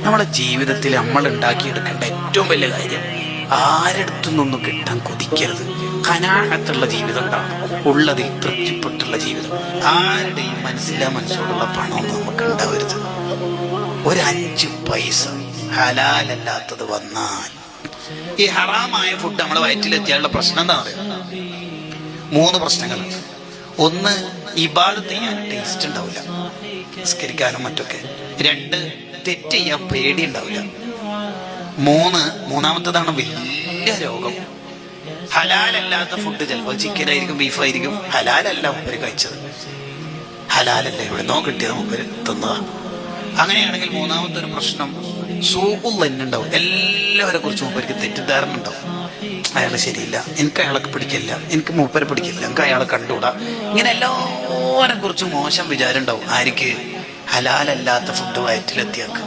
നമ്മുടെ ജീവിതത്തിൽ നമ്മൾ ഉണ്ടാക്കിയെടുക്കേണ്ട ഏറ്റവും വലിയ കാര്യം ആരെടുത്തുനിന്നൊന്നും കിട്ടാൻ കൊതിക്കരുത്. ഖനാഅത്തുള്ള ജീവിതം ഉണ്ടാവണം, ഉള്ളതിൽ തൃപ്തിപ്പെട്ടുള്ള ജീവിതം. ആരുടെയും മനസ്സോടുള്ള പണമൊന്നും നമുക്ക് ഉണ്ടാവരുത്. ഒരു 5 പൈസ ഹലാലല്ലാത്തത് വന്നാൽ, ഈ ഹറാമായ ഫുഡ് നമ്മുടെ വയറ്റിലെത്തിയാലുള്ള പ്രശ്നം എന്താ പറയുക? 3 പ്രശ്നങ്ങളുണ്ട്. ഒന്ന്, ഇബാദത്ത് ചെയ്യാൻ ടേസ്റ്റ് ഉണ്ടാവില്ല, നിസ്കരിക്കാനും മറ്റൊക്കെ. 2, തെറ്റ് ചെയ്യാൻ പേടി ഉണ്ടാവില്ല. 3, മൂന്നാമത്തേതാണ് വലിയ രോഗം. ഹലാലല്ലാത്ത ഫുഡ്, ചിലപ്പോൾ ചിക്കനായിരിക്കും, ബീഫായിരിക്കും, ഹലാലല്ല മുപ്പര് കഴിച്ചത്, ഹലാലല്ല എവിടെന്നോ കിട്ടിയത് മുപ്പര് തിന്നതാ. അങ്ങനെയാണെങ്കിൽ മൂന്നാമത്തെ ഒരു പ്രശ്നം സൂഖും തന്നെ ഉണ്ടാവും. എല്ലാവരെ കുറിച്ച് മൂപ്പർക്ക് തെറ്റിദ്ധാരണ ഉണ്ടാവും. അയാൾ ശരിയില്ല, എനിക്ക് അയാളെ പിടിക്കില്ല, എനിക്ക് മൂപ്പരെ പിടിക്കില്ല, എനിക്ക് അയാളെ കണ്ടുകൂടാ. ഇങ്ങനെ എല്ലാവരെ കുറിച്ചും മോശം വിചാരം ഉണ്ടാവും. ആർക്ക്? ഹലാലല്ലാത്ത ഫുഡ് വയറ്റിലെത്തിയാക്ക്.